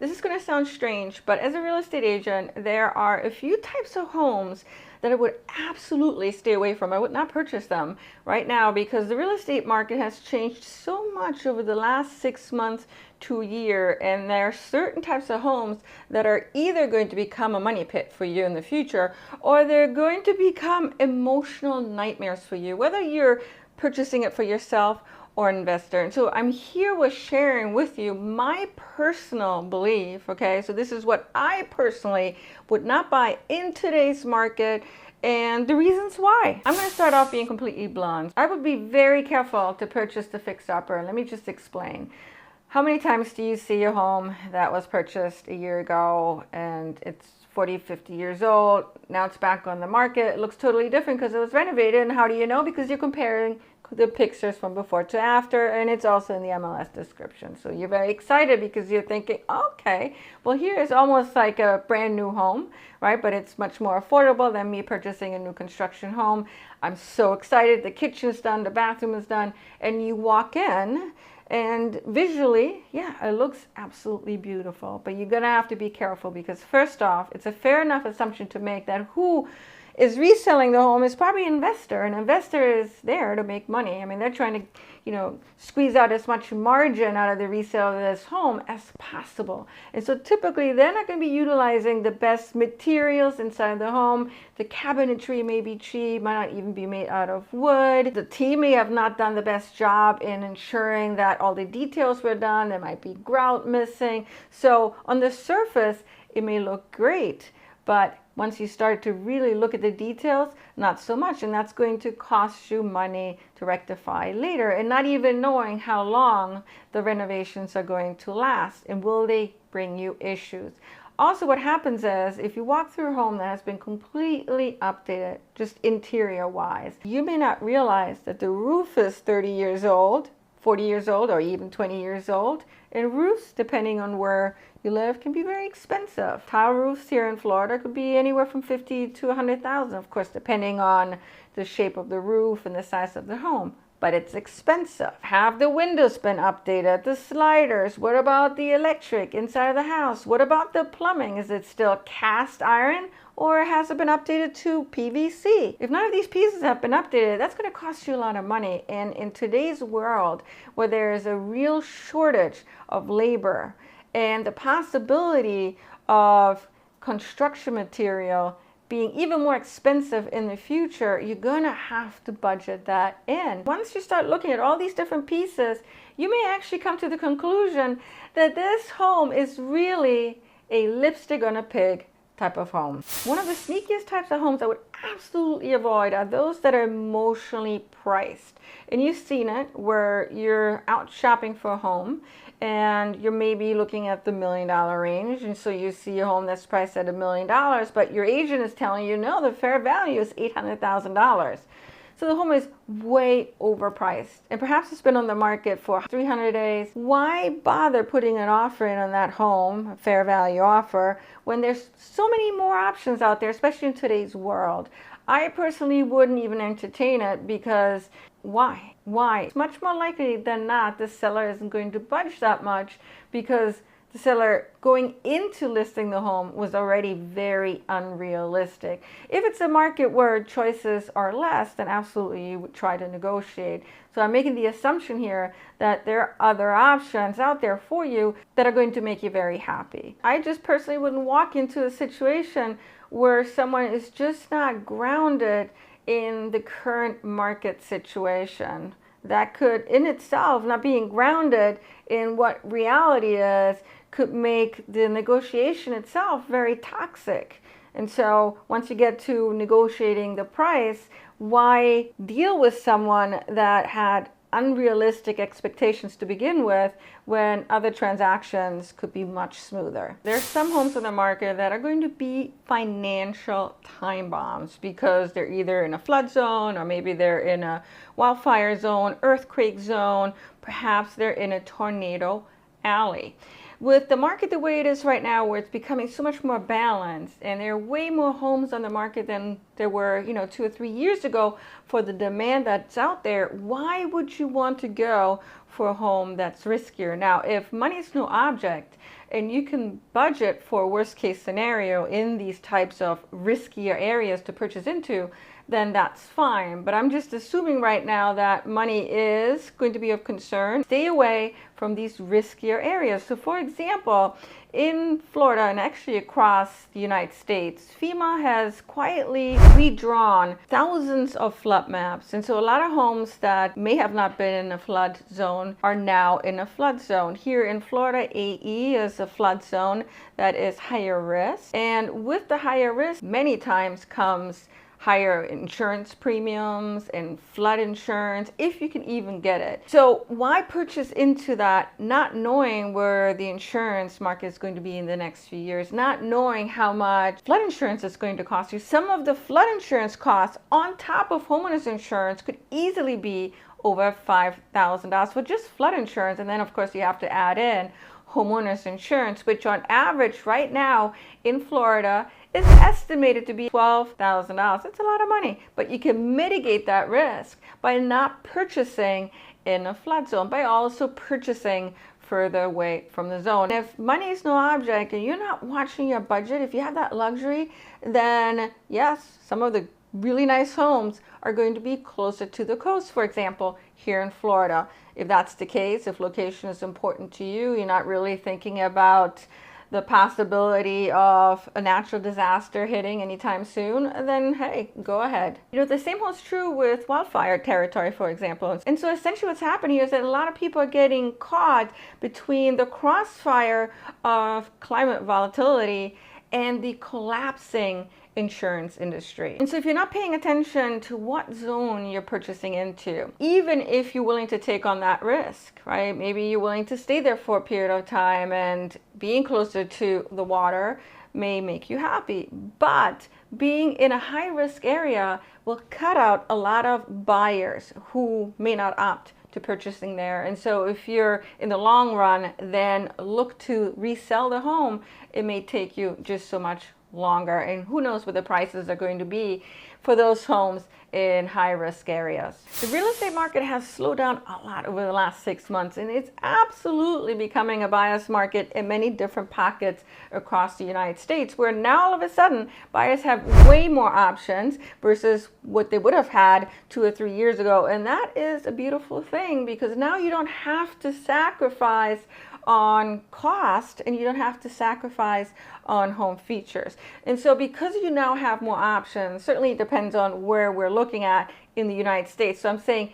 This is going to sound strange, but as a real estate agent, there are a few types of homes that I would absolutely stay away from. I would not purchase them right now because the real estate market has changed so much over the last 6 months to a year, and there are certain types of homes that are either going to become a money pit for you in the future, or they're going to become emotional nightmares for you, whether you're purchasing it for yourself or an investor. And so I'm here with sharing with you my personal belief, okay? So this is what I personally would not buy in today's market and the reasons why. I'm going to start off being completely blunt. I would be very careful to purchase the fixer-upper. Let me just explain. How many times do you see a home that was purchased a year ago and it's 40, 50 years old, now it's back on the market, it looks totally different because it was renovated, and how do you know? Because you're comparing the pictures from before to after, and it's also in the MLS description. So you're very excited because you're thinking, okay, well, here is almost like a brand new home, right? But it's much more affordable than me purchasing a new construction home. I'm so excited. The kitchen's done, the bathroom is done, and you walk in and visually, yeah, it looks absolutely beautiful. But you're gonna have to be careful because first off, it's a fair enough assumption to make that who is reselling the home is probably an investor. An investor is there to make money. I mean, they're trying to, squeeze out as much margin out of the resale of this home as possible. And so typically they're not going to be utilizing the best materials inside the home. The cabinetry may be cheap, might not even be made out of wood. The team may have not done the best job in ensuring that all the details were done. There might be grout missing. So on the surface, it may look great, but once you start to really look at the details, not so much. And that's going to cost you money to rectify later, and not even knowing how long the renovations are going to last and will they bring you issues. Also, what happens is if you walk through a home that has been completely updated, just interior wise, you may not realize that the roof is 30 years old, 40 years old, or even 20 years old. And roofs, depending on where you live, can be very expensive. Tile roofs here in Florida could be anywhere from $50,000 to $100,000, of course, depending on the shape of the roof and the size of the home. But it's expensive. Have the windows been updated? The sliders? What about the electric inside of the house? What about the plumbing? Is it still cast iron, or has it been updated to PVC? If none of these pieces have been updated, that's going to cost you a lot of money. And in today's world, where there is a real shortage of labor and the possibility of construction material being even more expensive in the future, you're gonna have to budget that in. Once you start looking at all these different pieces, you may actually come to the conclusion that this home is really a lipstick on a pig type of home. One of the sneakiest types of homes I would absolutely avoid are those that are emotionally priced. And you've seen it where you're out shopping for a home and you're maybe looking at the $1 million range, and so you see a home that's priced at $1 million, but your agent is telling you no, the fair value is $800,000. So the home is way overpriced, and perhaps it's been on the market for 300 days. Why bother putting an offer in on that home, a fair value offer, when there's so many more options out there, especially in today's world? I personally wouldn't even entertain it because why? Why? It's much more likely than not the seller isn't going to budge that much because the seller going into listing the home was already very unrealistic. If it's a market where choices are less, then absolutely you would try to negotiate. So I'm making the assumption here that there are other options out there for you that are going to make you very happy. I just personally wouldn't walk into a situation where someone is just not grounded in the current market situation. That could in itself, not being grounded in what reality is, could make the negotiation itself very toxic. And so once you get to negotiating the price, why deal with someone that had unrealistic expectations to begin with when other transactions could be much smoother? There's some homes on the market that are going to be financial time bombs because they're either in a flood zone, or maybe they're in a wildfire zone, earthquake zone, perhaps they're in a tornado alley. with the market the way it is right now, where it's becoming so much more balanced and there are way more homes on the market than there were, 2 or 3 years ago, for the demand that's out there, why would you want to go for a home that's riskier? Now, if money is no object and you can budget for a worst case scenario in these types of riskier areas to purchase into, then that's fine. But I'm just assuming right now that money is going to be of concern. Stay away from these riskier areas. So for example, in Florida and actually across the United States, FEMA has quietly redrawn thousands of flood maps. And so a lot of homes that may have not been in a flood zone are now in a flood zone. Here in Florida, AE is a flood zone that is higher risk. And with the higher risk, many times comes higher insurance premiums and flood insurance, if you can even get it. So why purchase into that, not knowing where the insurance market is going to be in the next few years, not knowing how much flood insurance is going to cost you? Some of the flood insurance costs on top of homeowners insurance could easily be over $5,000 for just flood insurance. And then of course you have to add in homeowners insurance, which on average right now in Florida is estimated to be $12,000. It's a lot of money, but you can mitigate that risk by not purchasing in a flood zone, by also purchasing further away from the zone. If money is no object and you're not watching your budget, if you have that luxury, then yes, some of the really nice homes are going to be closer to the coast, for example, here in Florida. If that's the case, if location is important to you, you're not really thinking about the possibility of a natural disaster hitting anytime soon, then hey, go ahead. The same holds true with wildfire territory, for example. And so essentially what's happening is that a lot of people are getting caught between the crossfire of climate volatility and the collapsing insurance industry. And so if you're not paying attention to what zone you're purchasing into, even if you're willing to take on that risk, right? Maybe you're willing to stay there for a period of time and being closer to the water may make you happy. But being in a high risk area will cut out a lot of buyers who may not opt to purchasing there. And so if you're in the long run, then look to resell the home. It may take you just so much longer, and who knows what the prices are going to be for those homes in high risk areas. The real estate market has slowed down a lot over the last 6 months, and it's absolutely becoming a buyer's market in many different pockets across the United States, where now all of a sudden buyers have way more options versus what they would have had 2 or 3 years ago. And that is a beautiful thing, because now you don't have to sacrifice on cost and you don't have to sacrifice on home features. And so because you now have more options, certainly it depends on where we're looking at in the United States. So I'm saying,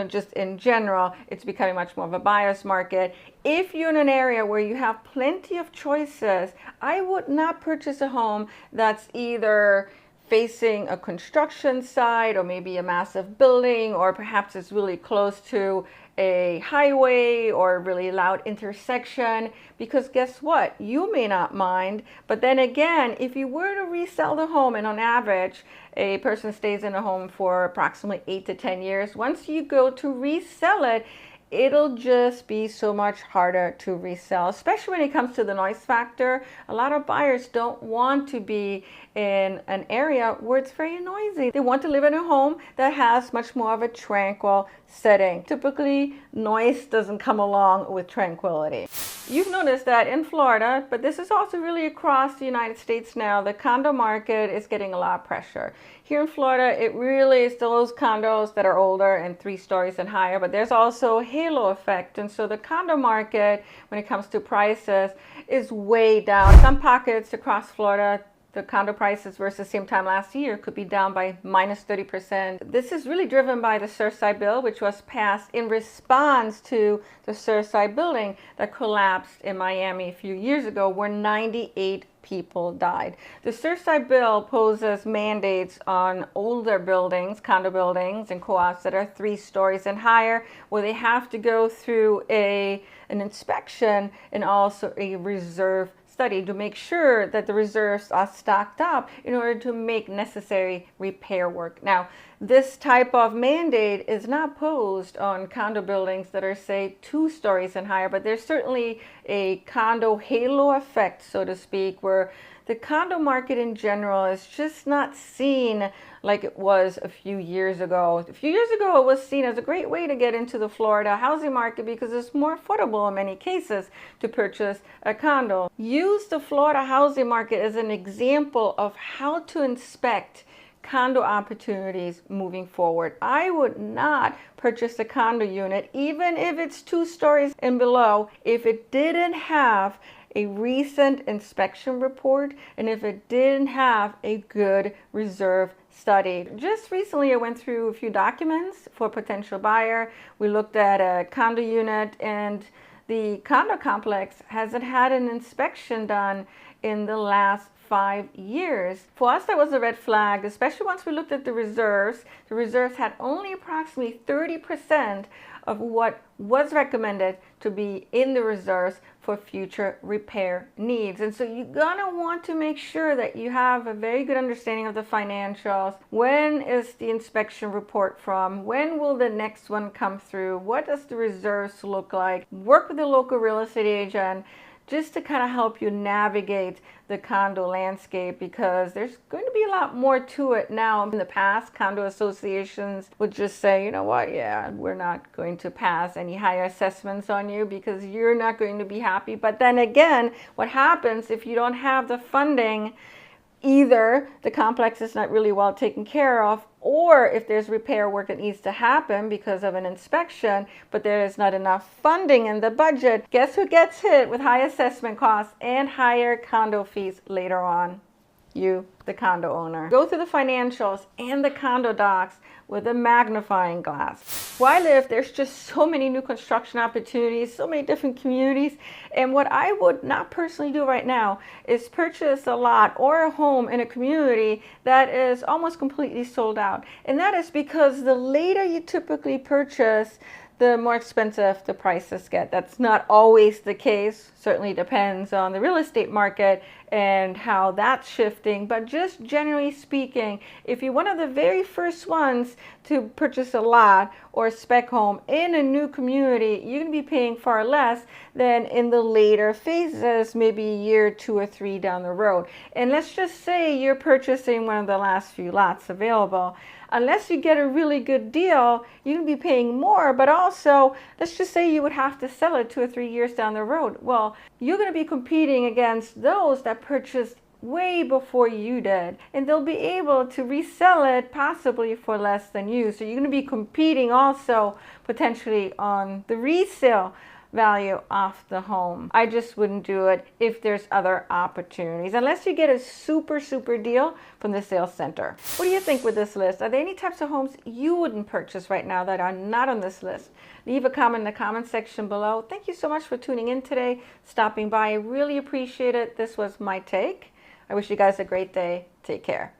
just in general, it's becoming much more of a buyer's market. If you're in an area where you have plenty of choices, I would not purchase a home that's either facing a construction site or maybe a massive building, or perhaps it's really close to a highway or a really loud intersection, because guess what? You may not mind, but then again, if you were to resell the home, and on average, a person stays in a home for approximately 8 to 10 years, once you go to resell it, it'll just be so much harder to resell, especially when it comes to the noise factor. A lot of buyers don't want to be in an area where it's very noisy. They want to live in a home that has much more of a tranquil setting. Typically, noise doesn't come along with tranquility. You've noticed that in Florida, but this is also really across the United States now, the condo market is getting a lot of pressure. Here in Florida, it really is those condos that are older and 3 stories and higher, but there's also a halo effect. And so the condo market, when it comes to prices, is way down. Some pockets across Florida, the condo prices versus same time last year could be down by minus 30%. This is really driven by the Surfside bill, which was passed in response to the Surfside building that collapsed in Miami a few years ago, where 98 people died. The Surfside bill poses mandates on older buildings, condo buildings and co-ops that are 3 stories and higher, where they have to go through an inspection and also a reserve study to make sure that the reserves are stocked up in order to make necessary repair work. Now, this type of mandate is not posed on condo buildings that are, say, 2 stories and higher, but there's certainly a condo halo effect, so to speak, where the condo market in general is just not seen like it was a few years ago. A few years ago, it was seen as a great way to get into the Florida housing market because it's more affordable in many cases to purchase a condo. Use the Florida housing market as an example of how to inspect condo opportunities moving forward. I would not purchase a condo unit, even if it's 2 stories and below, if it didn't have a recent inspection report and if it didn't have a good reserve study. Just recently I went through a few documents for a potential buyer. We looked at a condo unit, and the condo complex hasn't had an inspection done in the last 5 years. For us, that was a red flag, especially once we looked at the reserves. The reserves had only approximately 30% of what was recommended to be in the reserves for future repair needs. And so you're gonna want to make sure that you have a very good understanding of the financials. When is the inspection report from? When will the next one come through? What does the reserves look like? Work with the local real estate agent just to kind of help you navigate the condo landscape, because there's going to be a lot more to it now. In the past, condo associations would just say, you know what, yeah, we're not going to pass any higher assessments on you because you're not going to be happy. But then again, what happens if you don't have the funding? Either the complex is not really well taken care of, or if there's repair work that needs to happen because of an inspection, but there is not enough funding in the budget, guess who gets hit with high assessment costs and higher condo fees later on? You, the condo owner. Go through the financials and the condo docs with a magnifying glass. Where I live, there's just so many new construction opportunities, so many different communities. And what I would not personally do right now is purchase a lot or a home in a community that is almost completely sold out. And that is because the later you typically purchase, the more expensive the prices get. That's not always the case. Certainly depends on the real estate market and how that's shifting. But just generally speaking, if you're one of the very first ones to purchase a lot or a spec home in a new community, you're going to be paying far less than in the later phases, maybe a year, 2 or 3 down the road. And let's just say you're purchasing one of the last few lots available. Unless you get a really good deal, you're going to be paying more, but also, let's just say you would have to sell it 2 or 3 years down the road. Well, you're going to be competing against those that purchased way before you did, and they'll be able to resell it possibly for less than you. So you're going to be competing also potentially on the resale value off the home. I just wouldn't do it if there's other opportunities, unless you get a super deal from the sales center. What do you think with this list? Are there any types of homes you wouldn't purchase right now that are not on this list? Leave a comment in the comment section below. Thank you so much for tuning in today, stopping by. I really appreciate it. This was my take. I wish you guys a great day. Take care.